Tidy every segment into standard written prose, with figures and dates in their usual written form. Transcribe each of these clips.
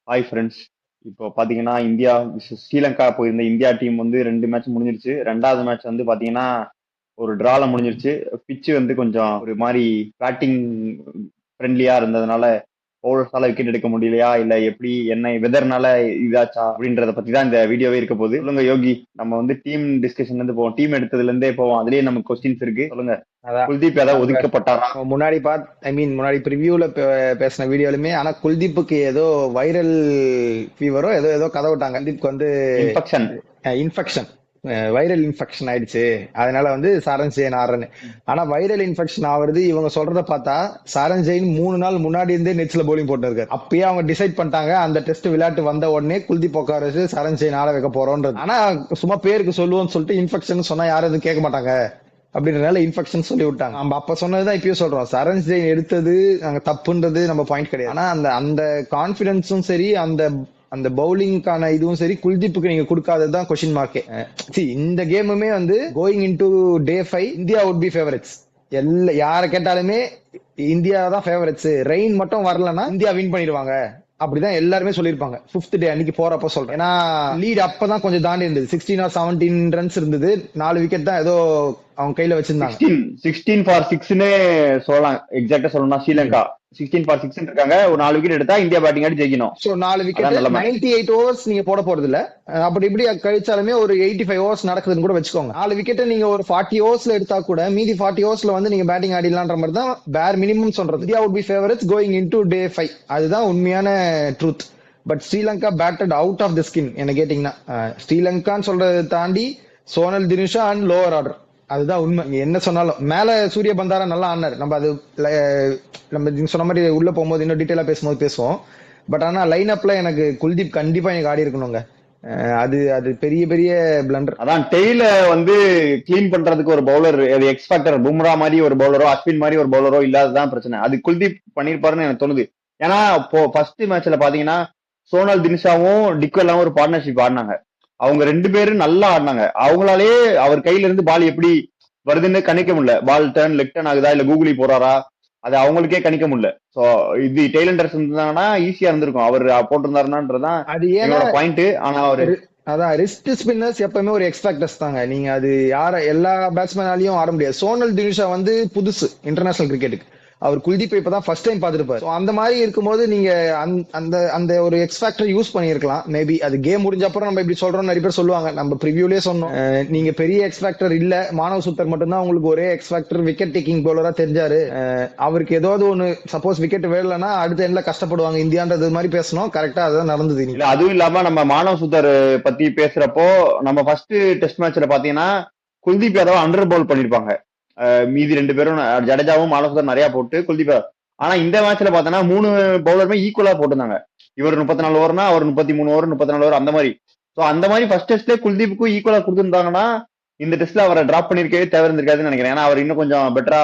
Hi friends. இப்போ பாத்தீங்கன்னா India Sri Lanka போயிருந்த இந்தியா டீம் வந்து 2 மேட்ச் முடிஞ்சிருச்சு. 2வது மேட்ச் வந்து பாத்தீங்கன்னா ஒரு டிரால முடிஞ்சிருச்சு. பிச்சு வந்து கொஞ்சம் ஒரு மாதிரி பேட்டிங் ஃப்ரெண்ட்லியா இருந்ததுனால பவுலர்ஸால விக்கெட் எடுக்க முடியலையா இல்ல எப்படி என்ன வெதர்னால இதாச்சா அப்படின்றத பத்தி தான் இந்த வீடியோவே இருக்க போகுது. சொல்லுங்க யோகி, நம்ம வந்து டீம் டிஸ்கஷன்ல இருந்து போவோம், டீம் எடுத்ததுல இருந்தே போவோம், அதுலயே நமக்கு கொஸ்டின்ஸ் இருக்கு. சொல்லுங்க, அதான் குல்தீப் யாதவ் நம்ம ஒதுக்கப்பட்டாரா? முன்னாடி முன்னாடி ப்ரிவியூல பேசின வீடியோலுமே ஆனா குல்தீப்புக்கு ஏதோ வைரல் ஃபீவரோ ஏதோ ஏதோ கதை விட்டாங்க. குல்தீப்க்கு வந்து இன்ஃபெக்ஷன். இன்ஃபெக்ஷன், வைரல் இன்ஃபெக்ஷன் ஆயிடுச்சு, அதனால வந்து சாரன் ஜெயின் ஆடுறேன்னு. ஆனா வைரல் இன்ஃபெக்ஷன் ஆகுறது இவங்க சொல்றத பார்த்தா சாரன் ஜெயின் 3 நாள் முன்னாடி இருந்தே நெட்ஸ்ல போலிங் போட்டு இருக்காரு. அப்பயே அவங்க டிசைட் பண்ணிட்டாங்க அந்த டெஸ்ட் விளையாட்டு வந்த உடனே குல்தீப் உட்கார வச்சு சாரன் ஜெயின் ஆட வைக்க போறோம்ன்றது. ஆனா சும்மா பேருக்கு சொல்லுவோம்னு சொல்லிட்டு இன்ஃபெக்ஷன் சொன்னா யாரும் எதுவும் கேட்க மாட்டாங்க அப்படின்றனால இன்ஃபெக்ஷன் சொல்லி விட்டாங்க. நம்ம அப்ப சொன்னதுதான் இப்பயும் சொல்றோம், சரண் ஜெயின் எடுத்தது நாங்க தப்புன்றது நம்ம பாயிண்ட் கிடையாது. ஆனா அந்த அந்த கான்பிடன்ஸும் சரி, அந்த அந்த பவுலிங்கான இதுவும் சரி குல்தீப்புக்கு நீங்க கொடுக்காததுதான் கொஸ்டின் மார்க்கே. இந்த கேமுமே வந்து going into day 5 India would be favourites. யார கேட்டாலுமே இந்தியா தான் ஃபேவரட்ஸ். ரெயின் மட்டும் வரலன்னா இந்தியா வின் பண்ணிடுவாங்க அப்படிதான் எல்லாருமே சொல்லிருப்பாங்க. 5th டே அன்னைக்கு போறப்ப சொல்றேன். ஏன்னா லீட் அப்பதான் கொஞ்சம் தாண்டி இருந்தது. 16 or 17 ரன்ஸ் இருந்தது. 4 விக்கெட் தான் ஏதோ அவங்க கையில வச்சிருந்தாங்க. 16 for 6ன்னு சொல்லலாம். எக்ஸாக்டா சொல்லணும்னா ஸ்ரீலங்கா 16 for 6 இருக்காங்க. ஒரு 4 விக்கெட் எடுத்தா இந்தியா பேட்டிங் ஆடி ஜெயிக்கணும். சோ 4 விக்கெட் 98 ஓவர்ஸ் நீங்க போட போறது இல்ல. அப்படி இப்படி கழிச்சாலுமே ஒரு 85 ஓவர்ஸ் நடக்குதுன்னு கூட வச்சுக்கோங்க. 4 விக்கெட் நீங்க ஒரு 40 ஓவர்ஸ்ல எடுத்தா கூட மீதி 40 ஓவர்ஸ்ல வந்து நீங்க பேட்டிங் ஆடிடலான்ற மாதிரி தான் பேர் மினிமம் சொல்றது. India would be favourites going into டே 5. அதுதான் உண்மையான truth. But Sri Lanka batted out of the skin. என்ன கேட்டீங்கன்னா ஸ்ரீலங்கான்னு சொல்றதை தாண்டி Sonal Dinusha and lower order, அதுதான் உண்மை. என்ன சொன்னாலும் மேல சூரிய பந்தாரா நல்லா ஆனார். நம்ம அது நம்ம நீங்க சொன்ன மாதிரி உள்ள போகும்போது இன்னும் டீட்டெயிலா பேசும்போது பேசுவோம். பட் ஆனா லைன் அப்ல எனக்கு குல்தீப் கண்டிப்பா எனக்கு ஆடி இருக்கணுங்க. அது அது பெரிய பெரிய பிளண்டர். அதான் டெய்ல வந்து கிளீன் பண்றதுக்கு ஒரு பவுலர், எக்ஸ் ஃபேக்டர் பும்ரா மாதிரி ஒரு பவுலரோ அஸ்வின் மாதிரி ஒரு பவுலரோ இல்லாததான் பிரச்சனை. அது குல்தீப் பண்ணிருப்பாருன்னு எனக்கு தோணுது. ஏன்னா இப்போ ஃபர்ஸ்ட் மேட்ச்ல பாத்தீங்கன்னா சோனல் தினிஷாவும் டிக்வெல்லாவும் ஒரு பார்ட்னர்ஷிப் ஆடினாங்க. அவங்க 2 பேரும் நல்லா ஆடினாங்க. அவங்களாலேயே அவர் கையில இருந்து பால் எப்படி வருதுன்னு கணிக்க முடியல. பால் டர்ன் லெஃப்ட் டர்ன் ஆகுதா இல்ல கூகுளி போறாரா, அது அவங்களுக்கே கணிக்க முடியல. சோ இது டெய்லண்டர்ஸ் இருந்தாங்கன்னா ஈஸியா இருந்திருக்கும். அவர் போட்டிருந்தாருன்னான்றதான் அது ஏன்னா என்னோட பாயிண்ட். ஆனா அவரு அதான் ரிஸ்ட் ஸ்பின்னர்ஸ் எப்பவுமே ஒரு எக்ஸ்பெக்டர்ஸ் தாங்க. நீங்க அது யார எல்லா பேட்ஸ்மேனாலையும் ஆட முடியாது. சோனல் தினுஷா வந்து புதுசு இன்டர்நேஷனல் கிரிக்கெட்டுக்கு. அவர் குல்தீப் இப்பதான் ஃபர்ஸ்ட் டைம் பார்த்திருப்பாரு. அந்த மாதிரி இருக்கும்போது நீங்க அந்த அந்த ஒரு எக்ஸ் ஃபேக்டர் யூஸ் பண்ணிருக்கலாம். மேபி அது கேம் முடிஞ்ச அப்புறம் நம்ம இப்படி சொல்றோம், நிறைய பேர் சொல்லுவாங்க. நம்ம ப்ரிவியூலயே சொன்னோம், நீங்க பெரிய எக்ஸ் ஃபேக்டர் இல்ல, மானவ் சுத்தர் மட்டும்தான் உங்களுக்கு ஒரே எக்ஸ் ஃபேக்டர் விக்கெட் டேக்கிங் பவுலரா தெரிஞ்சாரு. அவருக்கு ஏதாவது ஒண்ணு சப்போஸ் விக்கெட் வேலைன்னா அடுத்த எண்ட்ல கஷ்டப்படுவாங்க இந்தியான்றது மாதிரி பேசணும். கரெக்டா அதுதான் நடந்தது. இல்ல அதுவும் இல்லாம நம்ம மானவ் சுத்தர் பத்தி பேசுறப்போ நம்ம ஃபர்ஸ்ட் டெஸ்ட் மேட்ச்ல பாத்தீங்கன்னா குல்தீப் யாதவ் அண்டர் பவுல் பண்ணிருப்பாங்க. மீதி 2 பேரும் ஜடேஜாவும் மானவ் சுத்தர் நிறைய போட்டு குல்தீப் யாதவ். ஆனா இந்த மேட்ச்ல பாத்தோன்னா 3 பவுலருமே ஈக்குவலா போட்டிருந்தாங்க. இவர் 34 ஓவர்னா அவர் 33 ஓவர் 34 ஓவர் அந்த மாதிரி. சோ அந்த மாதிரி ஃபர்ஸ்ட் டெஸ்ட்ல குல்தீப்புக்கும் ஈக்குவலா கொடுத்திருந்தாங்கன்னா இந்த டெஸ்ட்ல அவரை டிராப் பண்ணிருக்கவே தேவை இருந்திருக்காதுன்னு நினைக்கிறேன். ஏன்னா அவர் இன்னும் கொஞ்சம் பெட்டரா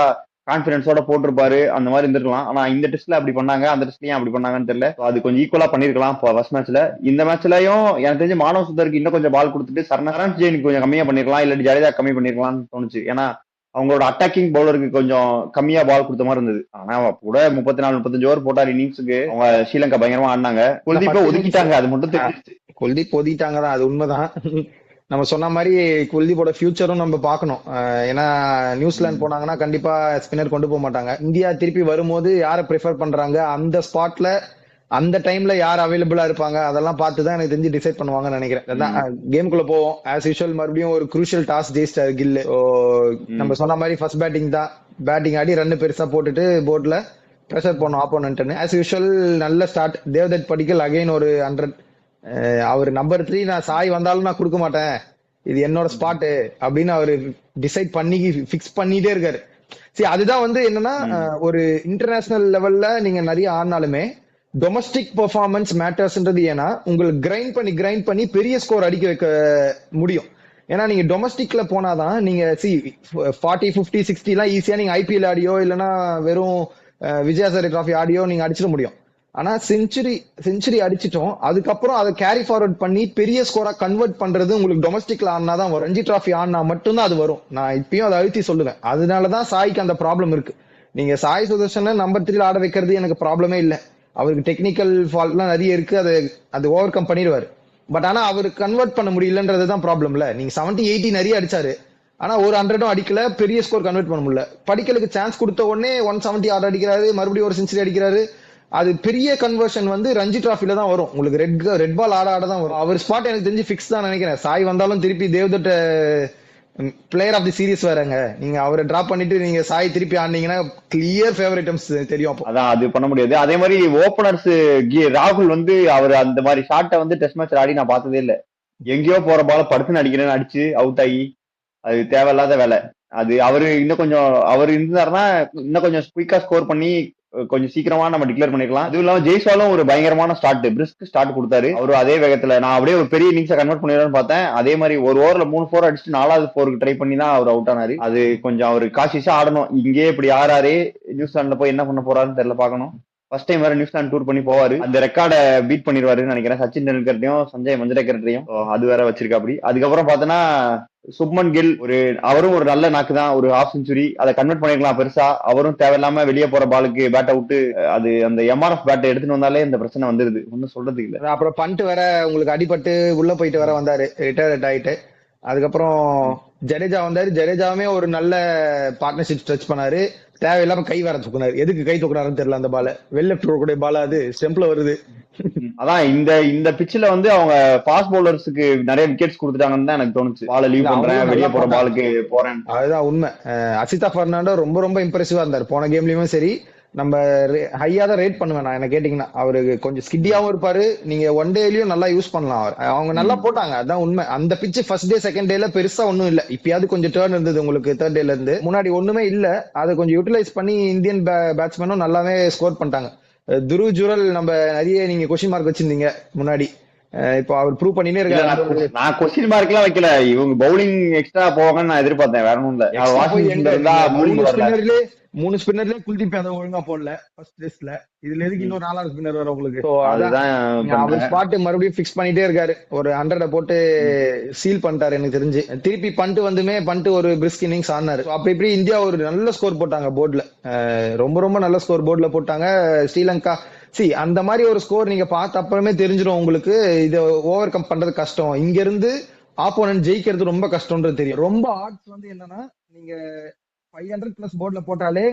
கான்பிடன்ஸோட போட்டிருப்பாரு, அந்த மாதிரி இருந்திருக்கலாம். ஆனா இந்த டெஸ்ட்ல அப்படி பண்ணாங்க, அந்த டெஸ்ட்லயும் அப்படி பண்ணாங்கன்னு தெரியல. அது கொஞ்சம் ஈக்குவலா பண்ணிருக்கலாம் ஃபர்ஸ்ட் மேட்ச்ல. இந்த மேட்ச்லயும் எனக்கு தெரிஞ்சு மானவ் சுந்தருக்கு இன்னும் கொஞ்சம் பால் கொடுத்துட்டு சரண் ஜெயினுக்கு கொஞ்சம் கம்மியா பண்ணிருக்கலாம், இல்லாட்டி ஜடேஜா கம்மி பண்ணிருக்கலாம்னு தோணுச்சு. ஏன்னா அவங்களோட அட்டாக்கிங் பவுலருக்கு கொஞ்சம் கம்மியா பால் கொடுத்த மாதிரி இருந்தது. ஆனா கூட 34-35 ஓவர் போட்டார் இன்னிங்ஸுக்கு. அவங்க ஸ்ரீலங்கா பயங்கரமா ஆடினாங்க. குல்தீப்பை ஒதுக்கிட்டாங்க, அது மட்டும் தெரிஞ்சு. குல்தீப் ஒதுக்கிட்டாங்க தான், அது உண்மைதான். நம்ம சொன்ன மாதிரி குல்தீப்போட ஃபியூச்சரும் நம்ம பார்க்கணும். ஏன்னா நியூசிலாந்து போனாங்கன்னா கண்டிப்பா ஸ்பின்னர் கொண்டு போக மாட்டாங்க. இந்தியா திருப்பி வரும்போது யாரை ப்ரிஃபர் பண்றாங்க, அந்த ஸ்பாட்ல அந்த டைம்ல யார் அவைலபிளா இருப்பாங்க, அதெல்லாம் பார்த்து தான் எனக்கு தெரிஞ்சு டிசைட் பண்ணுவாங்கன்னு நினைக்கிறேன். கேமுக்குள்ள போவோம். ஆஸ் யூஷுவல் மறுபடியும் ஒரு குரூஷியல் டாஸ் ஜெயிச்சிட்டாரு கில்லு. நம்ம சொன்ன மாதிரி ஃபர்ஸ்ட் பேட்டிங் தான். பேட்டிங் ஆடி ரன் பெருசா போட்டுட்டு போர்ட்ல ப்ரெஷர் பண்ணும் ஆப்போனன்ட்னு. ஆஸ் யூஷுவல் நல்ல ஸ்டார்ட். தேவ்தத் படிக்கல் அகைன் ஒரு 100. அவர் நம்பர் 3 நான் சாய் வந்தாலும் நான் கொடுக்க மாட்டேன், இது என்னோட ஸ்பாட்டு அப்படின்னு அவரு டிசைட் பண்ணி பிக்ஸ் பண்ணிட்டே இருக்காரு. சரி, அதுதான் வந்து என்னன்னா ஒரு இன்டர்நேஷனல் லெவல்ல நீங்க நிறைய ஆடினாலுமே டொமஸ்டிக் பெர்ஃபார்மன்ஸ் மேட்டர்ஸ்ன்றது. ஏன்னா உங்களுக்கு கிரைண்ட் பண்ணி பெரிய ஸ்கோர் அடிக்க வைக்க முடியும். ஏன்னா நீங்க டொமஸ்டிக்ல போனாதான் நீங்க 40, 50, 60 எல்லாம் ஈஸியா நீங்க ஐபிஎல் ஆடியோ இல்லைன்னா வெறும் விஜயாசாரி டிராஃபி ஆடியோ நீங்க அடிச்சிட முடியும். ஆனா செஞ்சுரி அடிச்சிட்டோம், அதுக்கப்புறம் அதை கேரி ஃபார்வர்ட் பண்ணி பெரிய ஸ்கோரா கன்வெர்ட் பண்றது உங்களுக்கு டொமஸ்டிக்ல ஆடினாதான் வரும். ரஞ்சி டிராஃபி ஆடினா மட்டும்தான் அது வரும். நான் இப்பயும் அதை அழுத்தி சொல்லுவேன். அதனாலதான் சாய்க்கு அந்த ப்ராப்ளம் இருக்கு. நீங்க சாய் சுதர்ஷனை நம்பர் 3 ஆட வைக்கிறது எனக்கு ப்ராப்ளமே இல்லை. அவருக்கு டெக்னிக்கல் ஃபால்ட்லாம் நிறைய இருக்கு, அது ஓவர் கம் பண்ணிடுவாரு. பட் ஆனா அவர் கன்வெர்ட் பண்ண முடியலன்றதுதான் ப்ராப்ளம்ல. நீங்க 70-80 நிறைய அடிச்சாரு, ஆனா ஒரு 100ம் அடிக்கல, பெரிய ஸ்கோர் கன்வெர்ட் பண்ண முடியல. படிக்கலுக்கு சான்ஸ் கொடுத்த உடனே 170 ஆர்டர் அடிக்கிறாரு, மறுபடியும் ஒரு செஞ்சுரி அடிக்கிறாரு. அது பெரிய கன்வர்ஷன் வந்து ரஞ்சி டிராஃபில தான் வரும் உங்களுக்கு, ரெட் பால் ஆட ஆட தான் வரும். அவர் ஸ்பாட் எனக்கு தெரிஞ்சு ஃபிக்ஸ் தான் நினைக்கிறேன். சாய் வந்தாலும் திருப்பி Devdutt player of the series வேறங்க, நீங்க அவரை டிராப் பண்ணிட்டு நீங்க சாய் திருப்பி ஆனீங்கன்னா கிளியர் ஃபேவரட்ஸ் தெரியும். அப்போ அதான் அது பண்ண முடியாது. அதே மாதிரி ஓபனர்ஸ் ராகுல் வந்து அவர் அந்த மாதிரி ஷாட்டை வந்து டெஸ்ட் மேட்ச் ஆடி நான் பார்த்ததே இல்ல. எங்கேயோ போற பால படுத்துன்னு அடிக்கிறேன்னு அடிச்சு அவுட் ஆகி, அது தேவையில்லாத வேலை. அது அவரு இன்னும் கொஞ்சம் அவர் இருந்தாருன்னா இன்னும் கொஞ்சம் குயிக்கா ஸ்கோர் பண்ணி கொஞ்சம் சீக்கிரமா நம்ம டிக்ளேர் பண்ணிக்கலாம். அதுவும் இல்லாம ஜெய்ஸ்வாலும் ஒரு பயங்கரமான பிரிஸ்க் ஸ்டார்ட் கொடுத்தாரு. அவரு அதே வேகத்துல நான் அப்படியே ஒரு பெரிய இன்னிங்ஸை கன்வெர்ட் பண்ணிடுறேன்னு பார்த்தேன். அதே மாதிரி ஒரு ஓவர்ல 3 4 அடிச்சுட்டு 4வது 4க்கு ட்ரை பண்ணி தான் அவர் அவுட் ஆனாரு. அது கொஞ்சம் அவரு காஷியஸா ஆடணும். இங்கே இப்படி ஆறாரு, நியூசிலாந்துல போய் என்ன பண்ண போறாருன்னு தெரியல, பாக்கணும். ஃபர்ஸ்ட் டைம் வேற நியூசிலாந்து டூர் பண்ணி போவாரு, அந்த ரெக்கார்டை பீட் பண்ணிடுவாருன்னு நினைக்கிறேன். சச்சின் டெண்டுல்கர்ட்டையும் சஞ்சய் மஞ்சரேக்கர்ட்டையும் அது வேற வச்சிருக்காப்படி. அதுக்கப்புறம் பார்த்தோன்னா சுப்மன் கில் அவரும் ஒரு நல்ல நாக்கு தான், ஒரு ஹாஃப் செஞ்சுரி அதை கன்வெர்ட் பண்ணிருக்கலாம் பெருசா. அவரும் தேவையில்லாம வெளியே போற பாலுக்கு பேட் அவுட், அது அந்த எம்ஆர்எஃப் பேட்டை எடுத்துட்டு வந்தாலே இந்த பிரச்சனை வந்துருது, ஒன்னும் சொல்றதுக்கு இல்ல. அப்புறம் பண்ட் வேற உங்களுக்கு அடிபட்டு உள்ள போயிட்டு வேற வந்தாரு, ரிட்டையர்ட் ஆயிட்டு. அதுக்கப்புறம் ஜடேஜா வந்தாரு, ஜடேஜாவுமே ஒரு நல்ல பார்ட்னர்ஷிப் ஸ்ட்ரெச் பண்ணாரு. தேவையில்லாம கை வேற தூக்குனாரு, எதுக்கு கை தூக்குனாருன்னு தெரியல. அந்த பால வெல் லெஃப்ட் கூட பால அது ஸ்டெம்ப்ல வருது. அதான் இந்த பிட்ச்ல வந்து அவங்க ஃபாஸ்ட் பவுலர்ஸ்க்கு நிறைய விக்கெட்ஸ் கொடுத்துட்டாங்கன்னு தான் எனக்கு தோணுச்சு. பால லீவ் பண்றேன், வெளியே போற பாலுக்கு போறேன். அதுதான் உண்மை. அசிதா பெர்னாண்டோ ரொம்ப ரொம்ப இம்ப்ரெசிவா இருந்தாரு போன கேம்லயுமே சரி. நம்ம ஹையா தான் ரேட் பண்ணுவேன் நான், என்ன கேட்டீங்கன்னா. அவருக்கு கொஞ்சம் ஸ்கிட்டியாவும் இருப்பாரு, நீங்க ஒன் டேலயும் நல்லா யூஸ் பண்ணலாம். அவங்க நல்லா போட்டாங்க, அதான் உண்மை. அந்த பிட்ச் ஃபர்ஸ்ட் டே செகண்ட் டேல பெருசா ஒண்ணும் இல்ல, இப்பயாவது கொஞ்சம் டேர்ன் இருந்தது உங்களுக்கு தேர்ட் டேல இருந்து. முன்னாடி ஒண்ணுமே இல்ல, அதை கொஞ்சம் யூட்டிலைஸ் பண்ணி இந்தியன் பேட்ஸ்மேனும் நல்லாவே ஸ்கோர் பண்ணிட்டாங்க. துருவ் ஜுரல் நம்ம நிறைய நீங்க கொஸ்டின் மார்க் வச்சிருந்தீங்க முன்னாடி, இப்போ அவர் ப்ரூவ் பண்ணினே இருக்காரு. நான் கொஸ்டின் மார்க் எல்லாம் வைக்கல, இவங்க பவுலிங் எக்ஸ்ட்ரா போவாங்கன்னு நான் எதிர்பார்த்தேன், வேற ஒண்ணும் இல்ல. 3 ஸ்பின்னர்லயே குல்தீப் யாதவ் ஒழுங்கா போடல ஃபர்ஸ்ட் டெஸ்ட்ல, இதுல எதுக்கு இன்னொரு 4வது ஸ்பின்னர் வர உங்களுக்கு? அவர் ஸ்பாட் மறுபடியும் பிக்ஸ் பண்ணிட்டே இருக்காரு, ஒரு 100 போட்டு சீல் பண்ணிட்டாரு எனக்கு தெரிஞ்சு. திருப்பி பண்ட் ஒரு பிரிஸ்க் இன்னிங்ஸ் ஆனாரு. அப்ப இப்படி இந்தியா ஒரு நல்ல ஸ்கோர் போட்டாங்க போர்ட்ல, ரொம்ப ரொம்ப நல்ல ஸ்கோர் போர்ட்ல போட்டாங்க. ஸ்ரீலங்கா அந்த மாதிரி ஒரு ஸ்கோர் நீங்க பார்த்த அப்புறமே தெரிஞ்சிடும் உங்களுக்கு, இதை ஓவர் கம் பண்றது கஷ்டம். இங்க இருந்து ஆப்போனன்ட் ஜெயிக்கிறது ரொம்ப கஷ்டம்ன்றது தெரியும். ரொம்ப ஆட்ஸ் வந்து என்னன்னா, நீங்க 500+ போர்ட்ல போட்டாலே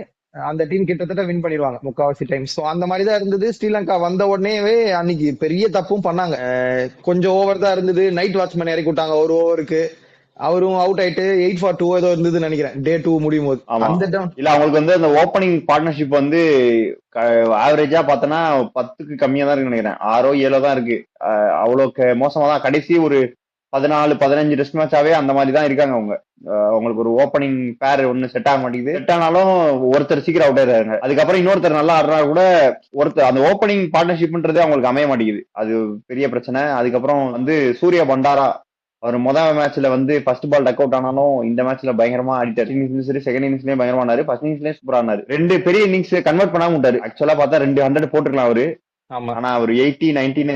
அந்த டீம் கிட்டத்தட்ட வின் பண்ணிடுவாங்க முக்காவாசி டைம். சோ அந்த மாதிரி தான் இருந்தது. ஸ்ரீலங்கா வந்த உடனேவே அன்னைக்கு பெரிய தப்பும் பண்ணாங்க, கொஞ்சம் ஓவர் தான் இருந்தது. நைட் வாட்ச்மேன் இறக்கி விட்டாங்க ஒரு ஓவருக்கு, அவரும் அவுட் ஆயிட்டு 8 for 2 ஏதோ இருந்தது நினைக்கிறேன் டே 2 முடியும் போது. இல்ல அவங்களுக்கு வந்து அந்த ஓப்பனிங் பார்ட்னர்ஷிப் வந்து ஆவரேஜா பார்த்தோன்னா 10க்கு கம்மியா தான் இருக்கு நினைக்கிறேன், 6 7 தான் இருக்கு. அவ்வளவு மோசமா தான் கடைசி ஒரு 14-15 டெஸ்ட் மேட்சாவே அந்த மாதிரி தான் இருக்காங்க அவங்க. அவங்களுக்கு ஒரு ஓப்பனிங் பேர் ஒன்னு செட் ஆக மாட்டேங்குது. செட் ஆனாலும் ஒருத்தர் சீக்கிரம் அவுட் ஆயிடுறாங்க, அதுக்கப்புறம் இன்னொருத்தர் நல்லா ஆடுறா கூட ஒருத்தர் அந்த ஓப்பனிங் பார்ட்னர்ஷிப்ன்றதே அவங்களுக்கு அமைய மாட்டேங்குது, அது பெரிய பிரச்சனை. அதுக்கப்புறம் வந்து சூர்யா பண்டாரா அவர் முதல் மேட்ச்ல வந்து ஃபர்ஸ்ட் பால் டக் அவுட் ஆனாலும் இந்த மேட்ச்ல பயங்கரமா ஆடிட்டாரு. இன்னிங்ஸ்லயும் செகண்ட் இன்னிங்ஸ்லயும் பயங்கரமா ஆனாரு, ஃபர்ஸ்ட் இன்னிங்ஸ்லயும் சூப்பரா ஆனாரு. 2 பெரிய இன்னிங்ஸ் கன்வெர்ட் பண்ணாம விட்டாரு. ஆக்சுவலா பார்த்தா 200 போட்டுருக்கலாம் அவரு, ஆனா அவர் 80 90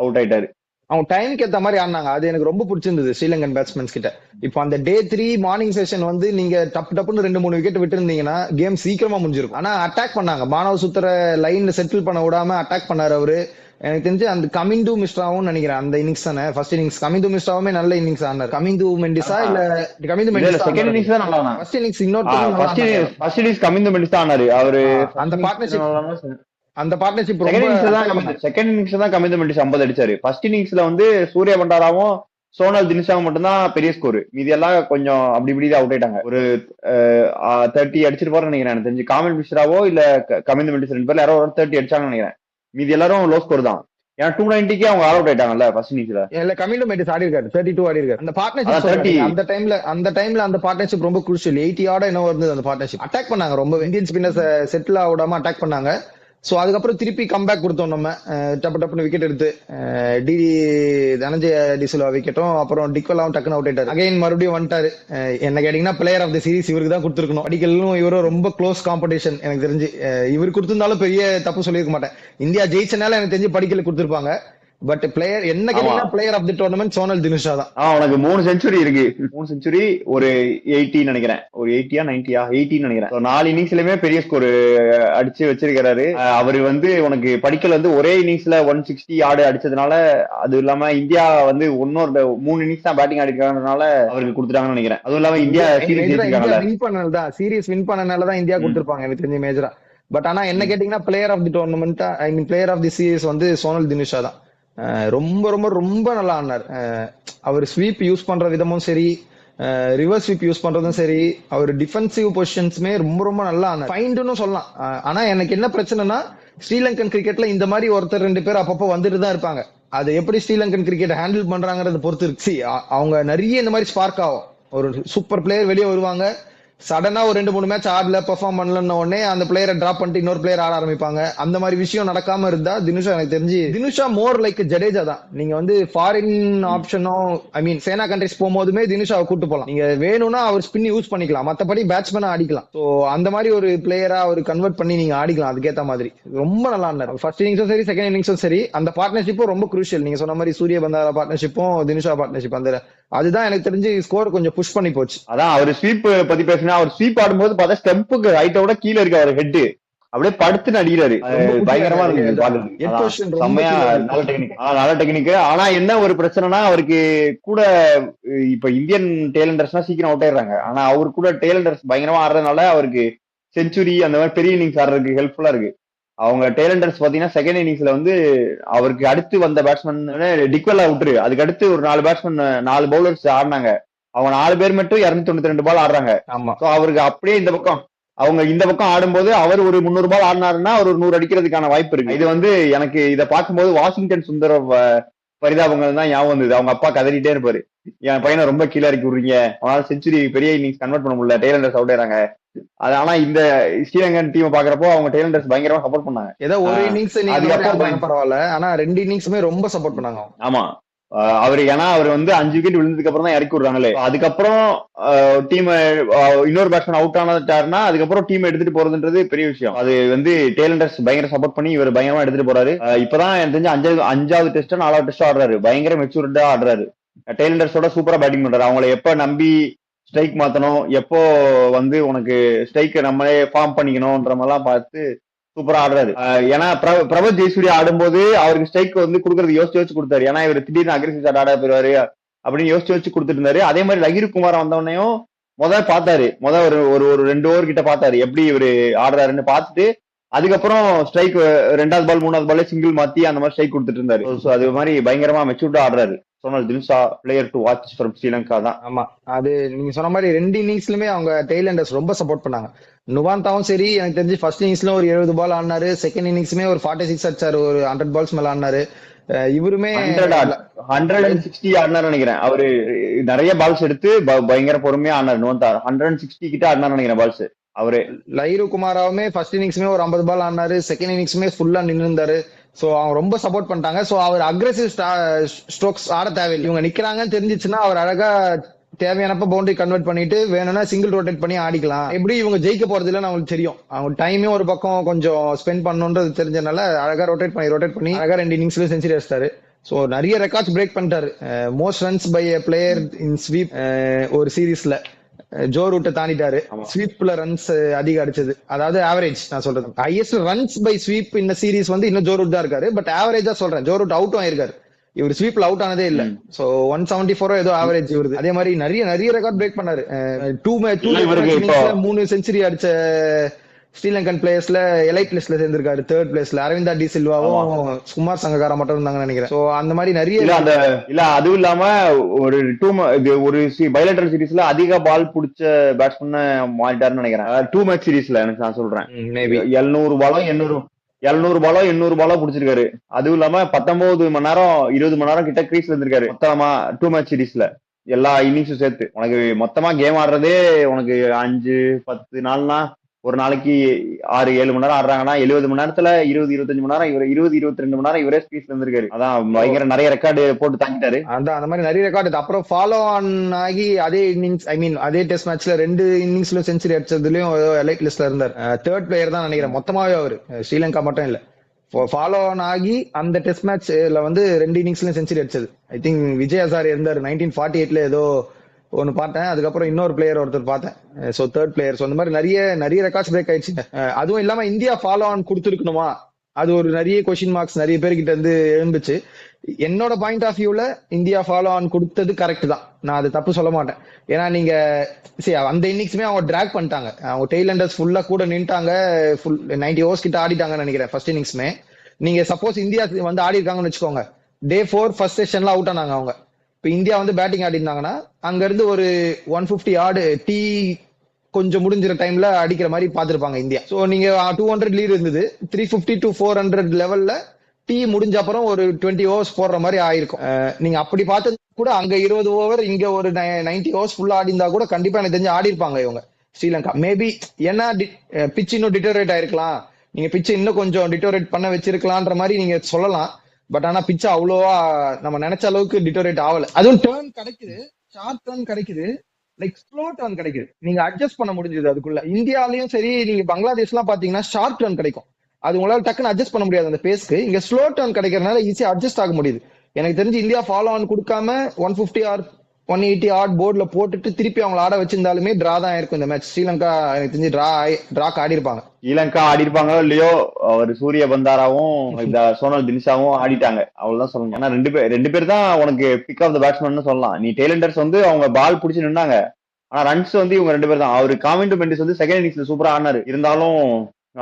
அவுட் ஆயிட்டாரு. அவங்க டைமுக்கு ஏத்த மாதிரி ஆனாங்க, அது எனக்கு ரொம்ப பிடிச்சிருந்தது ஸ்ரீலங்கன் பேட்ஸ்மேன்ஸ் கிட்ட. இப்போ அந்த டே 3 மார்னிங் செஷன் வந்து நீங்க டப்புன்னு 2-3 விக்கெட் விட்டு இருந்தீங்கன்னா கேம் சீக்கிரமா முடிஞ்சிருக்கும். ஆனா அட்டாக் பண்ணாங்க, மானவ சுத்தர லைன்ல செட்டில் பண்ண விடாம அட்டாக் பண்ணாரு அவரு. எனக்கு தெரிஞ்சு அந்த கமிந்து மிஸ்ராவும் நினைக்கிறேன் அந்த இன்னிங்ஸ் தானே ஃபர்ஸ்ட் இன்னிங்ஸ், கமிந்து மிஸ்ராவுமே நல்ல இன்னிங்ஸ் ஆனார். கமிந்து மெண்டிஸா இல்ல கமிந்து மெண்டிஸ் செகண்ட் இன்னிங்ஸ் தான் நல்லா ஆனாரு. ஃபர்ஸ்ட் இன்னிங்ஸ் இன்னொரு ஃபர்ஸ்ட் இன்னிங்ஸ் கமிந்து மெண்டிஸ் தான் ஆனாரு. அவரு அந்த பார்ட்னர்ஷிப் ரொம்ப செகண்ட் இன்னிங்ஸ் தான் கமிந்து மெண்டிஸ் 50 அடிச்சாரு. ஃபர்ஸ்ட் இன்னிங்ஸ்ல வந்து சூர்யா பண்டாராவும் சோனல் தினிஷாவும் மட்டும்தான் பெரிய ஸ்கோர், மீதி எல்லாம் கொஞ்சம் அப்படி இப்படி அவுட் ஆயிட்டாங்க. ஒரு 30 அடிச்சிட்டு போறேன்னு நினைக்கிறேன் எனக்கு தெரிஞ்சு. காமில் மிஸ்ராவோ இல்ல கமிந்து மெண்டிஸ் 2 பேர்ல யாரோ 30 அடிச்சாங்கன்னு நினைக்கிறேன். மீதி எல்லாரும் லோ ஸ்கோர் தான், ஏன்னா 290க்கு அவங்க ஆல் அவுட் ஆயிட்டாங்கல்ல ஃபர்ஸ்ட் இன்னிங்ஸ்ல. இல்ல கமிந்து மெண்டிஸ் ஆடி இருக்காரு 32 ஆடி இருக்காரு. அந்த பார்ட்னர்ஷிப் அந்த டைம்ல அந்த பார்ட்னர்ஷிப் ரொம்ப குரூஷியல். 80 ஆட என்ன இருந்தது அந்த பார்ட்னர்ஷிப். அட்டாக் பண்ணாங்க ரொம்ப, இந்தியன் ஸ்பின்னர்ஸ் செட்டில் ஆகாம அட்டாக் பண்ணாங்க. சோ அதுக்கப்புறம் திருப்பி கம்பேக் கொடுத்தோம் நம்ம, டப்புன்னு விக்கெட் எடுத்து டிடி தனஞ்சய டிசில்வா விக்கெட்டும், அப்புறம் டிக்வெல்லாம் டக்குன்னு அவுட் ஆயிட்டாரு. அகைன் மறுபடியும் வந்துட்டாரு. என்ன கேட்டீங்கன்னா பிளேயர் ஆஃப் தி சீரிஸ் இவருக்கு தான் கொடுத்துருக்கணும். படிக்கலும் இவரும் ரொம்ப க்ளோஸ் காம்படிஷன் எனக்கு தெரிஞ்சு. இவர் கொடுத்திருந்தாலும் பெரிய தப்பு சொல்லியிருக்க மாட்டேன். இந்தியா ஜெயிச்சனால எனக்கு தெரிஞ்சு படிக்கல கொடுத்திருப்பாங்க. பட் பிளேயர் என்ன கேட்டீங்கன்னா player of the tournament Sonal Dinusha தான். உனக்கு 3 செஞ்சுரி இருக்கு, 3 செஞ்சுரி ஒரு 80 நினைக்கிறேன், ஒரு 80யா 90யா 80 நினைக்கிறேன். 4 இன்னிங்ஸ்லயுமே பெரிய ஸ்கோர் அடிச்சு வச்சிருக்காரு. அவரு வந்து உனக்கு படிக்கல வந்து ஒரே இன்னிங்ஸ்ல 160 ஆடு அடிச்சதுனால, அது இல்லாம இந்தியா வந்து இன்னொரு 3 இன்னிங்ஸ் தான் பேட்டிங் ஆடிக்கிறதுனால அவருக்கு கொடுத்துட்டாங்கன்னு நினைக்கிறேன். அதுவும் இல்லாம இந்தியா சீரீஸ் வின் பண்ணனாலதான் இந்தியா கொடுத்திருப்பாங்க எனக்கு தெரிஞ்ச மேஜரா. பட் ஆனா என்ன கேட்டீங்கன்னா player of the tournament I mean player of the series வந்து சோனல் தினுஷா தான். ரொம்ப ரொம்ப ரொம்ப நல்லா ஆனார். அவர் ஸ்வீப் யூஸ் பண்ற விதமும் சரி, ரிவர்ஸ் ஸ்வீப் யூஸ் பண்றதும் சரி, அவர் டிஃபென்சிவ் பொசிஷன்ஸ்மே ரொம்ப ரொம்ப நல்லா ஆனார். ஃபைண்டுன்னு சொல்லலாம். ஆனா எனக்கு என்ன பிரச்சனைனா ஸ்ரீலங்கன் கிரிக்கெட்ல இந்த மாதிரி ஒருத்தர் 2 பேர் அப்பப்போ வந்துட்டு தான் இருப்பாங்க. அது எப்படி ஸ்ரீலங்கன் கிரிக்கெட் ஹேண்டில் பண்றாங்கறத பொறுத்து இருக்கு. அவங்க நிறைய இந்த மாதிரி ஸ்பார்க் ஆகும். ஒரு சூப்பர் பிளேயர் வெளியே வருவாங்க, சடனா ஒரு 2-3 மேட்ச் ஆடல பெர்ஃபார்ம் பண்ணலன்னு உடனே அந்த பிளேயரை டிராப் பண்ணிட்டு இன்னொரு பிளேயர் ஆட ஆரம்பிப்பாங்க. அந்த மாதிரி விஷயம் நடக்காம இருந்தா தினுஷா எனக்கு தெரிஞ்சு தினுஷா மோர் லைக் ஜடேஜா தான். நீங்க வந்து ஃபாரின் ஆப்ஷனோ ஐ மீன் சேனா கண்ட்ரிஸ் போகும்போதுமே தினுஷாவை கூட்டு போலாம். நீங்க வேணும்னா அவர் ஸ்பின் யூஸ் பண்ணிக்கலாம், மத்தபடி பேட்ஸ்மேனா ஆடிக்கலாம். ஸோ அந்த மாதிரி ஒரு பிளேயரா அவர் கன்வெர்ட் பண்ணி நீங்க ஆடிக்கலாம். அதுக்கேத்த மாதிரி ரொம்ப நல்லா இருந்தார். ஃபர்ஸ்ட் இன்னிங்ஸும் சரி செகண்ட் இன்னிங்ஸும் சரி அந்த பார்ட்னர்ஷிப்பும் ரொம்ப குரூஷியல். நீங்க சொன்ன மாதிரி சூரிய பந்தாரா பார்ட்னர்ஷிப்பும் தினுஷா பார்ட்னர்ஷிப் அந்த அதுதான் எனக்கு தெரிஞ்சு ஸ்கோர் கொஞ்சம் புஷ் பண்ணி போச்சு. அதான் அவர் ஸ்வீப் பத்தி பேசினா, அவர் ஸ்வீப் ஆடும்போது பார்த்தா ஸ்டெம்புக்கு ரைட்டோட கீழே இருக்கு அவர் ஹெட், அப்படியே படுத்துன்னு அடிக்கிறாரு. பயங்கரமா இருக்கு, செம்மையா நல்ல டெக்னிக், நல்ல டெக்னிக். ஆனா என்ன ஒரு பிரச்சனைனா அவருக்கு கூட இப்ப இந்தியன் டேலண்டர்ஸ்னா சீக்கிரம் அவுட் ஆயிடுறாங்க. ஆனா அவரு கூட டேலண்டர்ஸ் பயங்கரமா ஆடுறதுனால அவருக்கு செஞ்சுரி அந்த மாதிரி பெரிய இன்னிங்ஸ் ஆடுறதுக்கு ஹெல்ப்ஃபுல்லா இருக்கு. அவங்க டேலண்டர்ஸ் பாத்தீங்கன்னா செகண்ட் இன்னிங்ஸ்ல வந்து அவருக்கு அடுத்து வந்த பேட்ஸ்மேன் டிக்வெல்லா விட்டுரு, அதுக்கு அடுத்து ஒரு 4 பேட்ஸ்மேன் 4 பவுலர்ஸ் ஆடினாங்க. அவங்க 4 பேர் மட்டும் 292 பால் ஆடுறாங்க. அவருக்கு அப்படியே இந்த பக்கம் அவங்க இந்த பக்கம் ஆடும்போது அவர் ஒரு 300 பால் ஆடினாருன்னா அவர் ஒரு 100 அடிக்கிறதுக்கான வாய்ப்பு இருக்கு. இது வந்து எனக்கு இதை பார்க்கும்போது வாஷிங்டன் சுந்தர பரிதாபங்கள் தான் ஞாபகம் வந்தது. அவங்க அப்பா கதறிட்டே இருப்பாரு, என் பையனை ரொம்ப கீழே இறக்கி விடுறீங்க, அவனால செஞ்சுரி பெரிய இன்னிங்ஸ் கன்வெர்ட் பண்ண முடியல, டேலண்டர்ஸ் அவுட் ஆயிறாங்க. அது ஆனா இந்த ஸ்ரீலங்கன் டீம் பாக்குறப்போ அவங்க டேலண்டர்ஸ் பயங்கரமா சப்போர்ட் பண்ணாங்க. ஏதோ ஒரு இன்னிங்ஸ் பரவாயில்ல, ஆனா 2 இன்னிங்ஸுமே ரொம்ப சப்போர்ட் பண்ணாங்க. ஆமா அவரு ஏன்னா அவர் வந்து 5 விக்கெட் விழுந்ததுக்கு அப்புறம் தான் இறக்கி விடுறாங்களே. அதுக்கப்புறம் டீம் இன்னொரு பேட்ஸ்மேன் அவுட் ஆனதுட்டாருன்னா அதுக்கப்புறம் டீம் எடுத்துட்டு போறதுன்றது பெரிய விஷயம். அது வந்து டேலண்டர்ஸ் பயங்கர சப்போர்ட் பண்ணி இவர் பயங்கரமா எடுத்துட்டு போறாரு. இப்பதான் எனக்கு தெரிஞ்சு 5வது டெஸ்ட் 4வது டெஸ்ட் ஆடுறாரு, பயங்கர மெச்சூர்டா ஆடுறாரு. டேலண்டர்ஸோட சூப்பரா பேட்டிங் பண்றாரு. அவங்களை எப்ப நம்பி ஸ்ட்ரைக் மாத்தணும், எப்போ வந்து உனக்கு ஸ்ட்ரைக் நம்மளே ஃபார்ம் பண்ணிக்கணும்ன்ற மாதிரிலாம் பார்த்து சூப்பரா ஆடுறாரு. ஏன்னா பிரபத் ஜெயசூர்யா ஆடும்போது அவருக்கு ஸ்ட்ரைக் வந்து கொடுக்கறது யோசிச்சு கொடுத்தாரு. ஏன்னா இவர் திடீர்னு அக்ரெசிவ் ஷாட் ஆட போயிருவாரு அப்படின்னு யோசிச்சு கொடுத்துட்டு இருந்தாரு. அதே மாதிரி லகிரு குமார் வந்தவனையும் பார்த்தாரு, ஒரு 2 ஓவர் கிட்ட பார்த்தாரு எப்படி இவரு ஆடுறாருன்னு பார்த்துட்டு அதுக்கப்புறம் ஸ்ட்ரைக் 2வது பால் 3வது பால் சிங்கிள் மாத்தி அந்த மாதிரி ஸ்ட்ரைக் கொடுத்துட்டு இருந்தாரு. அது மாதிரி பயங்கரமா மெச்சூர்டா ஆடுறாரு. Sonal Dinusha player to watch from Sri Lanka தான். ஆமா, அது நீங்க சொன்ன மாதிரி 2 இன்னிங்ஸ்லயுமே அவங்க டெய்லண்டர்ஸ் ரொம்ப சப்போர்ட் பண்ணாங்க. நுவாந்தாவும் சரி எனக்கு தெரிஞ்சு ஃபர்ஸ்ட் இன்னிங்ஸ்ல ஒரு 70 பால் ஆடினாரு, செகண்ட் இன்னிங்ஸ்மே ஒரு 46 அடிச்சாரு, ஒரு 100 பால்ஸ் மேல ஆடினாரு. இவருமே 160 ஆடினாரு நினைக்கிறேன். அவரு நிறைய பால்ஸ் எடுத்து பயங்கர பொறுமையா ஆடினாரு. நுவந்தா 160 கிட்ட ஆடினாரு நினைக்கிறேன் பால்ஸ். அவரு லஹிரு குமாராவுமே ஃபர்ஸ்ட் இன்னிங்ஸ்மே ஒரு 50 பால் ஆடினாரு, செகண்ட் இன்னிங்ஸ்மே ஃபுல்லா நின்று இருந்தாரு. சோ அவங்க ரொம்ப சப்போர்ட் பண்ணிட்டாங்க. சோ அவர் அக்ரெசிவ் ஸ்ட்ரோக்ஸ் ஆட தேவையில்லை. இவங்க நிக்கிறாங்கன்னு தெரிஞ்சிச்சுன்னா அவர் அழகா தேவையானப்ப பவுண்டரி கன்வெர்ட் பண்ணிட்டு வேணும்னா சிங்கிள் ரொட்டேட் பண்ணி ஆடிக்கலாம். எப்படி இவங்க ஜெயிக்க போறது இல்லைன்னு அவங்களுக்கு தெரியும். அவங்க டைமே ஒரு பக்கம் கொஞ்சம் ஸ்பெண்ட் பண்ணணும்ன்றது தெரிஞ்சனால அழகா ரொட்டேட் பண்ணி அழகா 2 இன்னிங்ஸ்ல செஞ்சுரி அடிச்சிட்டாரு. சோ நிறைய ரெக்கார்ட்ஸ் பிரேக் பண்ணிட்டாரு. Most runs by a player in sweep ஒரு சீரீஸ்ல ஜோ ரூட்டை தாண்டிட்டாரு. ஸ்வீப்ல ரன்ஸ் அதிகம் அடிச்சது, அதாவது ஆவரேஜ் நான் சொல்றது. ஹையஸ்ட் ரன்ஸ் பை ஸ்வீப் இந்த சீரீஸ் வந்து இன்னும் ஜோ ரூட் தான் இருக்காரு. பட் ஆவரேஜா சொல்றேன், ஜோ ரூட் அவுட்டும் ஆயிருக்காரு. இவர் ஸ்வீப்ல அவுட் ஆனதே இல்ல. சோ 174 ஏதோ ஆவரேஜ் இவருக்கு. அதே மாதிரி நிறைய ரெக்கார்ட் பிரேக் பண்ணாரு. 3 செஞ்சுரி அடிச்ச ஸ்ரீலங்கன் பிளேயர்ஸ்ல எலைட் லிஸ்ட்ல சேர்ந்திருக்காரு. 3rd பிளேஸ்ல அரவிந்தா டி சில்வாவும் குமார் சங்ககாரா மட்டும் இருந்தாங்கன்னு நினைக்கிறேன். சோ அந்த மாதிரி நிறைய இல்ல அதுவும் இல்லாம ஒரு பைலேட்டரல் சீரீஸ்ல அதிக பால் புடிச்ச பேட்ஸ்மேன் மாறிட்டாருன்னு நினைக்கிறேன். 2 மேட்ச் சீரீஸ்ல எனக்கு நான் சொல்றேன் 700 பாலோ 800 பாலோ புடிச்சிருக்காரு. அதுவும் இல்லாம 19 மணி நேரம் 20 மணி நேரம் கிட்ட கிரீஸ்ல இருந்திருக்காரு மொத்தமா 2 மேட்ச் சீரீஸ்ல எல்லா இன்னிங்ஸும் சேர்த்து. உனக்கு மொத்தமா கேம் ஆடுறதே உனக்கு 5-10 நாள்னா ஒரு நாளைக்கு 6-7 மணி நேரம் ஆடுறாங்கன்னா 70 மணி நேரத்துல 20-25 மணி நேரம் இவர் 20-22 மணி நேரம் இவரே ஸ்பீஸ்ல இருந்திருக்காரு. அதான் பயங்கர நிறைய ரெக்கார்டு போட்டு தாங்கிட்டாரு. அந்த மாதிரி நிறைய ரெக்கார்டு. அப்புறம் ஃபாலோ ஆன் ஆகி அதே இன்னிங்ஸ் அதே டெஸ்ட் மேட்ச்ல 2 இன்னிங்ஸ்ல செஞ்சுரி அடிச்சதுலயும் எலைட் லிஸ்ட்ல இருந்தார். 3rd பிளேயர் தான் நினைக்கிறேன் மொத்தமாவே அவரு. ஸ்ரீலங்கா மட்டும் இல்ல, ஃபாலோ ஆன் ஆகி அந்த டெஸ்ட் மேட்ச்ல வந்து 2 இன்னிங்ஸ்லயும் செஞ்சுரி அடிச்சது. ஐ திங்க் விஜய் ஹசாரே இருந்தாரு 1948ல ஏதோ ஒன்னு பார்த்தேன். அதுக்கப்புறம் இன்னொரு பிளேயர் ஒருத்தர் பார்த்தேன். So third player. சோ அந்த மாதிரி நிறைய நிறைய ரெக்கார்ட்ஸ் பிரேக் ஆயிடுச்சு. அதுவும் இல்லாம இந்தியா ஃபாலோ ஆன் கொடுத்துருக்கணுமா, அது ஒரு நிறைய கொஸ்டின் மார்க்ஸ் நிறைய பேர்கிட்ட இருந்து எழுந்துச்சு. என்னோட பாயிண்ட் ஆஃப் வியூல இந்தியா ஃபாலோ ஆன் கொடுத்தது கரெக்ட் தான், நான் அது தப்பு சொல்ல மாட்டேன். ஏன்னா நீங்க அந்த இன்னிங்ஸுமே அவங்க டிராக் பண்ணிட்டாங்க, அவங்க டெய்லண்டர்ஸ் ஃபுல்லா கூட நின்ட்டாங்க, ஃபுல் 90 ஓவர்ஸ் கிட்ட ஆடிட்டாங்கன்னு நினைக்கிறேன் ஃபர்ஸ்ட் இன்னிங்ஸ்மே. நீங்க சப்போஸ் இந்தியா வந்து ஆடி இருக்காங்கன்னு வச்சுக்கோங்க, டே 4 ஃபர்ஸ்ட் செஷன்ல அவுட் ஆனாங்க அவங்க. இப்ப இந்தியா வந்து பேட்டிங் ஆடி இருந்தாங்கன்னா அங்க இருந்து ஒரு 150 ஆடு டீ கொஞ்சம் முடிஞ்சிற டைம்ல அடிக்கிற மாதிரி பாத்துருப்பாங்க இந்தியா. சோ நீங்க 200 லீட் இருந்தது, 350 to 400 லெவல்ல டீ முடிஞ்ச அப்புறம் ஒரு 20 ஓவர்ஸ் போடுற மாதிரி ஆயிருக்கும். நீங்க அப்படி பார்த்து கூட அங்க 20 ஓவர் இங்க ஒரு 90 ஓவர்ஸ் ஃபுல்லா ஆடி இருந்தா கூட கண்டிப்பா எனக்கு தெரிஞ்சு ஆடி இருப்பாங்க இவங்க ஸ்ரீலங்கா. மேபி ஏன்னா பிச் இன்னும் டிட்டோரேட் ஆயிருக்கலாம், நீங்க பிச்சை இன்னும் கொஞ்சம் டிட்டோரேட் பண்ண வச்சிருக்கலான்ற மாதிரி நீங்க சொல்லலாம். பட் ஆனா பிச்சை அவ்வளோவா நம்ம நினைச்ச அளவுக்கு டிட்டோரேட் ஆகல. அதுவும் டேர்ன் கிடைக்குது, ஷார்ட் டேர்ன் கிடைக்குது, லைக் ஸ்லோ டேர்ன் கிடைக்குது, நீங்க அட்ஜஸ்ட் பண்ண முடிஞ்சது அதுக்குள்ள. இந்தியாலயும் சரி நீங்க பங்களாதேஷ் எல்லாம் பாத்தீங்கன்னா ஷார்ட் டேர்ன் கிடைக்கும், அது உங்களால டக்குன்னு அட்ஜஸ்ட் பண்ண முடியாது அந்த பேஸ்க்கு. இங்க ஸ்லோ டர்ன் கிடைக்கிறதுனால ஈஸியா அட்ஜஸ்ட் ஆக முடியுது. எனக்கு தெரிஞ்சு இந்தியா ஃபாலோ ஆன் கொடுக்காம 150 ஆர் 180 ஆட் போர்ட்ல போட்டுட்டு திருப்பி அவங்க ஆட வச்சிருந்தாலுமே டிரா தான் இருக்கும் இந்த மேட்ச். ஸ்ரீலங்கா எனக்கு தெரிஞ்சு டிராக் ஆடி இருப்பாங்க. ஸ்ரீலங்கா ஆடி இருப்பாங்களோ இல்லையோ, அவர் சூரிய பந்தாராவும் இந்த சோனல் தினிஷாவும் ஆடிட்டாங்க, அவ்வளவுதான் சொல்லணும். ஏன்னா ரெண்டு பேர் தான் உனக்கு பிக் ஆஃப் த பேட்ஸ்மேன் சொல்லலாம். நீ டெய்லண்டர்ஸ் வந்து அவங்க பால் பிடிச்சி நின்னாங்க, ஆனா ரன்ஸ் வந்து இவங்க 2 பேர் தான். அவரு காமிண்டோ மெண்டிஸ் வந்து செகண்ட் இன்னிங்ஸ்ல சூப்பரா ஆனாரு, இருந்தாலும்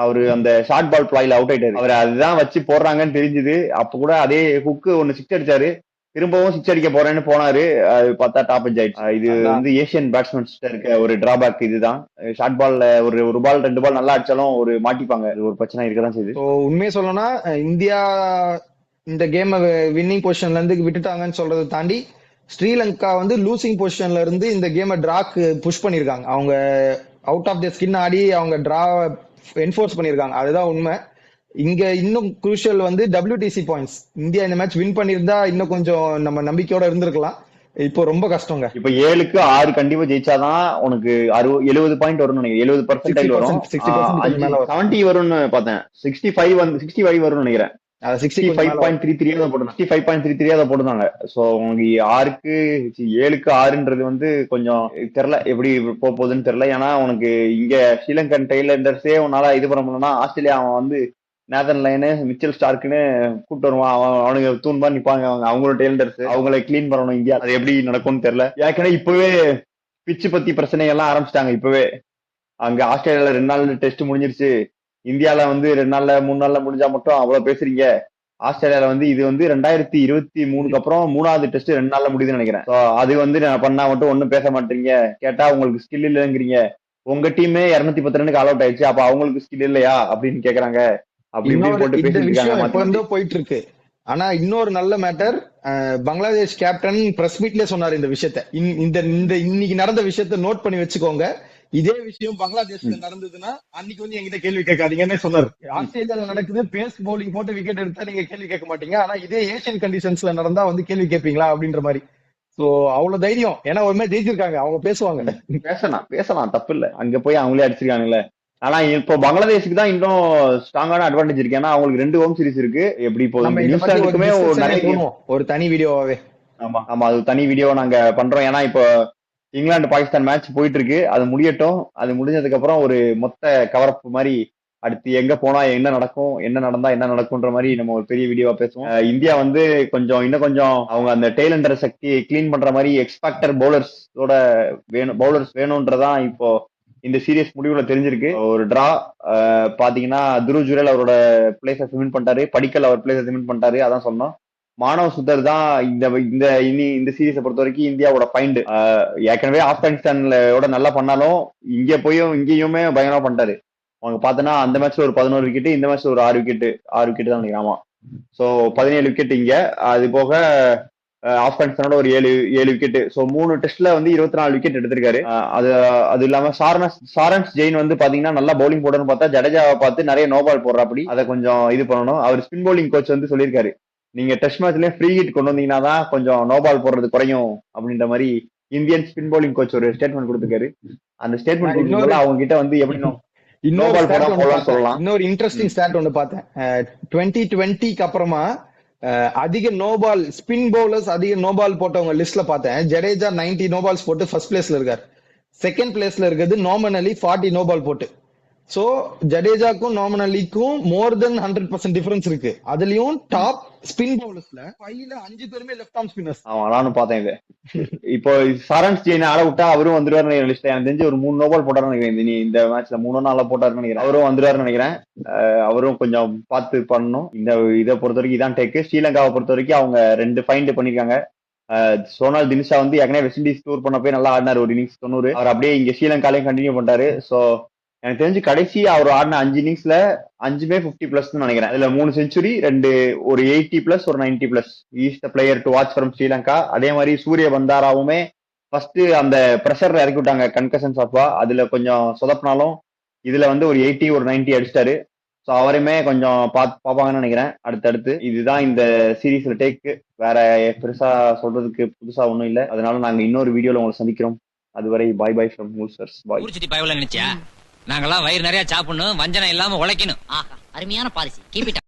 அவரு அந்த ஷார்ட் பால் பிளாய்ல அவுட் ஆயிட்டாரு. அவர் அதுதான் வச்சு போடுறாங்கன்னு தெரிஞ்சது. அப்ப கூட அதே ஹுக்கு ஒன்னு சிக்ஸ் அடிச்சாரு, திரும்பவும் சிக்ஸ் அடிக்க போறேன்னு போனாரு, அது பார்த்தா டாப் எட்ஜ் ஆயிடுச்சு. இது வந்து ஏசியன் பேட்ஸ்மேன்ஸ் இருக்க ஒரு டிராபேக் இதுதான். ஷார்ட் பால்ல ஒரு பால் 2 பால் நல்லா அடிச்சாலும் ஒரு மாட்டிப்பாங்க, இது ஒரு பிரச்சனை இருக்கதான் செய்யுது. உண்மையை சொல்லணும்னா இந்தியா இந்த கேம் வின்னிங் பொசிஷன்ல இருந்து விட்டுட்டாங்கன்னு சொல்றதை தாண்டி ஸ்ரீலங்கா வந்து லூசிங் பொசிஷன்ல இருந்து இந்த கேமை டிராக்கு புஷ் பண்ணிருக்காங்க. அவங்க அவுட் ஆஃப் த ஸ்கின் ஆடி அவங்க டிரா என்ஃபோர்ஸ் பண்ணிருக்காங்க, அதுதான் உண்மை. இங்க இன்னும் குரூஷியல் வந்து WTC பாயிண்ட்ஸ். இந்தியா இந்த மேட்ச் வின் பண்ணிருந்தா இன்னும் கொஞ்சம் நம்ம நம்பிக்கையோட இருந்திருக்கலாம். இப்போ ரொம்ப கஷ்டங்க. இப்ப 7க்கு 6 கண்டிப்பா ஜெயிச்சாதான் உனக்கு 70 பாயிண்ட் வரும்னு நினைக்கிறேன். 70% வரும், 70 வரும்னு பார்த்தேன். 65 வரும்னு நினைக்கிறேன். 65.33 போட்டுருந்தாங்க. சோ உங்களுக்கு 7க்கு 6ன்றது வந்து கொஞ்சம் தெரியல எப்படி போகுதுன்னு தெரியல. ஏன்னா உனக்கு இங்க ஸ்ரீலங்கன் டெய்லண்டர்ஸே உன்னால இது பண்ண முடியலன்னா ஆஸ்திரேலியா அவன் வந்து நேதன் லைனு மிச்சல் ஸ்டார்க்குன்னு கூப்பிட்டு வருவான், அவனுக்கு தூண்பா நிப்பாங்க, அவங்களோட டெய்லண்டர்ஸ் அவங்களை கிளீன் பண்ணணும் இந்தியா. அது எப்படி நடக்கும்னு தெரியல. ஏற்கனவே இப்பவே பிச்சு பத்தி பிரச்சனை எல்லாம் ஆரம்பிச்சிட்டாங்க. இப்பவே அங்க ஆஸ்திரேலியால 2 நாள் டெஸ்ட் முடிஞ்சிருச்சு, இந்தியால வந்து 2 நாள்ல 3 நாள்ல முடிஞ்சா மட்டும் அவ்வளவு பேசுறீங்க. ஆஸ்திரேலியால வந்து இது வந்து 2023க்கு அப்புறம் 3வது டெஸ்ட் 2 நாள்ல முடியுதுன்னு நினைக்கிறேன். அது வந்து நான் பண்ணா மட்டும் ஒண்ணும் பேச மாட்டீங்க, கேட்டா உங்களுக்கு ஸ்கில் இல்லைங்கிறீங்க. உங்க டீமே 210 ரன்னுக்கு ஆல் அவுட் ஆயிடுச்சு, அப்ப அவங்களுக்கு ஸ்கில் இல்லையா அப்படின்னு கேக்குறாங்க. அப்படி போட்டு பேசிட்டு போயிட்டு இருக்கு. ஆனா இன்னொரு நல்ல மேட்டர், பங்களாதேஷ் கேப்டன் பிரஸ் மீட்ல சொன்னாரு இந்த விஷயத்த. இன்னைக்கு நடந்த விஷயத்த நோட் பண்ணி வச்சுக்கோங்க, இதே விஷயம் பங்களாதேஷ்ல நடந்ததுன்னா அன்னைக்கு வந்து என்கிட்ட கேள்வி கேட்காதீங்கன்னு சொன்னாரு. ஆஸ்திரேலியால நடக்குது, பேஸ் பவுலிங் போட்டு விக்கெட் எடுத்தா நீங்க கேள்வி கேட்க மாட்டீங்க, ஆனா இதே ஏசியன் கண்டிஷன்ஸ்ல நடந்தா வந்து கேள்வி கேட்பீங்களா அப்படின்ற மாதிரி. சோ அவ்வளவு தைரியம், ஏன்னா ஒரு மாதிரி ஜெயிச்சிருக்காங்க, அவங்க பேசுவாங்க. பேசலாம் தப்பு இல்ல, அங்க போய் அவங்களே அடிச்சிருக்காங்கல்ல. ஆனா இப்போ பங்களாதேஷுக்கு தான் இன்னும் ஸ்ட்ராங்கான அட்வான்டேஜ் இருக்கு, ஏன்னா அவங்களுக்கு 2 ஹோம் சீரிஸ் இருக்கு. எப்படி நியூசிலாந்துக்குமே ஒரு தனி வீடியோவாவே. ஆமா அது தனி வீடியோ நாங்க பண்றோம். ஏன்னா இப்போ இங்கிலாந்து பாகிஸ்தான் மேட்ச் போயிட்டு இருக்கு, அது முடியட்டும். அது முடிஞ்சதுக்கு அப்புறம் ஒரு மொத்த கவரப் மாதிரி அடுத்து எங்க போனா என்ன நடக்கும், என்ன நடந்தா என்ன நடக்கும்ன்ற மாதிரி நம்ம ஒரு பெரிய வீடியோவா பேசுவோம். இந்தியா வந்து இன்னும் கொஞ்சம் அவங்க அந்த டெய்லண்டர் சக்தி கிளீன் பண்ற மாதிரி எக்ஸ்பேக்டர் பவுலர்ஸ் வேணும்ன்றதான் இப்போ இந்த சீரியஸ் முடிவுல தெரிஞ்சிருக்கு. ஒரு டிரா பாத்தீங்கன்னா துருவ் ஜுரேல் அவரோட பிளேஸை வின் பண்ணிட்டாரு, படிக்கல் அவர் பிளேஸை வின் பண்ணிட்டாரு. அதான் சொன்னோம். மானவ் சுந்தர் தான் இந்த சீரீஸை பொறுத்த வரைக்கும் இந்தியாவோட பாயிண்ட். ஏற்கனவே ஆப்கானிஸ்தானோட நல்லா பண்ணாலும் இங்கேயுமே பயங்கரமா பண்ணிட்டாரு. அவங்க பாத்தோன்னா அந்த மேட்ச்ல ஒரு 11 விக்கெட், இந்த மேட்ச்ல ஒரு 6 விக்கெட் தான் நினைக்கிறாமா. சோ 17 விக்கெட் இங்க. அது போக ஆப்கானிஸ்தானோட ஒரு 7 விக்கெட். சோ 3 டெஸ்ட்ல வந்து 24 விக்கெட் எடுத்திருக்காரு. அது இல்லாம சாரன்ஸ் ஜெயின் வந்து பாத்தீங்கன்னா நல்லா பவுலிங் போடணும்னு பார்த்தா ஜடேஜாவை பார்த்து நிறைய நோபால் போடுறாப்படி, அதை கொஞ்சம் இது பண்ணணும். அவர் ஸ்பின் பவுலிங் கோச் வந்து சொல்லியிருக்காரு, நீங்க டெஸ்ட் மேட்ச்லயே ஃப்ரீ ஹிட் கொண்டு வந்தீங்கன்னா தான் கொஞ்சம் நோபால் போடுறது குறையும் அப்படின்ற மாதிரி இந்தியன் ஸ்பின் பவுலிங் கோச் ஒரு ஸ்டேட்மெண்ட் கொடுத்துருக்காரு. அந்த ஸ்டேட்மெண்ட் அவங்க கிட்ட வந்து எப்படின்னா இன்னொரு பால் ஸ்டாட் போடாம ஒண்ணு போலாம்னு பார்த்தேன். சொல்லலாம். இன்னொரு இன்ட்ரெஸ்டிங் ஸ்டாட் ஒண்ணு பார்த்தேன். 2020க்கு அப்புறமா அதிக நோபால் ஸ்பின் பவுலர்ஸ் அதிக நோபால் போட்டவங்க லிஸ்ட்ல பார்த்தேன். ஜடேஜா 90 நோபால்ஸ் போட்டு ஃபர்ஸ்ட் பிளேஸ்ல இருக்காரு. செகண்ட் பிளேஸ்ல இருக்கிறது நாமினலி 40 நோபால் போட்டு. சோ ஜடேஜாக்கும் நாமினலிக்கும் மோர் தென் 100% டிஃபரன்ஸ் இருக்கு. அதுலயும் டாப் ஸ்பின் பவுலர்ஸ்ல 5ல 5 பேருமே லெஃப்ட் ஆர்ம் ஸ்பின்னர்ஸ். நானும் பார்த்தேன் இது. இப்போ சாரன்ஸ் ஜெயின் ஆள விட்டா அவரும் வந்துருவாரு லிஸ்ட்ல. எனக்கு தெரிஞ்சு ஒரு 3 நோபால் போட்டாருன்னு நினைக்கிறேன். இந்த மேட்ச்ல 3 நாளா போட்டாருன்னு நினைக்கிறேன். அவரும் வந்துருவாருன்னு நினைக்கிறேன். அவரும் கொஞ்சம் பார்த்து பண்ணணும். இந்த இதை பொறுத்த வரைக்கும் இதான் டேக்கு. ஸ்ரீலங்காவை பொறுத்த வரைக்கும் அவங்க 2 ஃபைண்ட் பண்ணிருக்காங்க. சோனால் தினிஷா வந்து ஏற்கனவே வெஸ்ட் இண்டீஸ் டூர் பண்ண போய் நல்லா ஆடினாரு ஒரு இன்னிங்ஸ் 90. அவர் அப்படியே இங்க ஸ்ரீலங்காலையும் கண்டினியூ பண்றாரு. சோ எனக்கு தெரிஞ்சு கடைசி அவர் ஆடின 5 இன்னிங்ஸ்ல 5மே 50+ நினைக்கிறேன். அதுல 3 செஞ்சுரி, ஒரு 80+, ஒரு 90+. Is the player to watch from Sri Lanka. அதே மாதிரி சூரிய பந்தாராவுமே ஃபர்ஸ்ட் அந்த பிரஷர்ல இறக்கி விட்டாங்க கன்கஷன் சாப்பா. அதுல கொஞ்சம் சொதப்பினாலும் இதுல வந்து ஒரு 80, ஒரு 90 அடிச்சிட்டாரு. ஸோ அவரையுமே கொஞ்சம் பார்ப்பாங்கன்னு நினைக்கிறேன் அடுத்தடுத்து. இதுதான் இந்த சீரீஸ்ல டேக்கு. வேற பெருசா சொல்றதுக்கு புதுசா ஒன்றும் இல்லை. அதனால நாங்க இன்னொரு வீடியோல உங்களை சந்திக்கிறோம். அதுவரை பாய் பாய் ஃப்ரம் மூல்சர்ஸ். பாய். நாங்கெல்லாம் வயிறு நிறைய சாப்பிடணும், வஞ்சனம் இல்லாம உழைக்கணும். ஆஹா, அருமையான பாலிசி. Keep it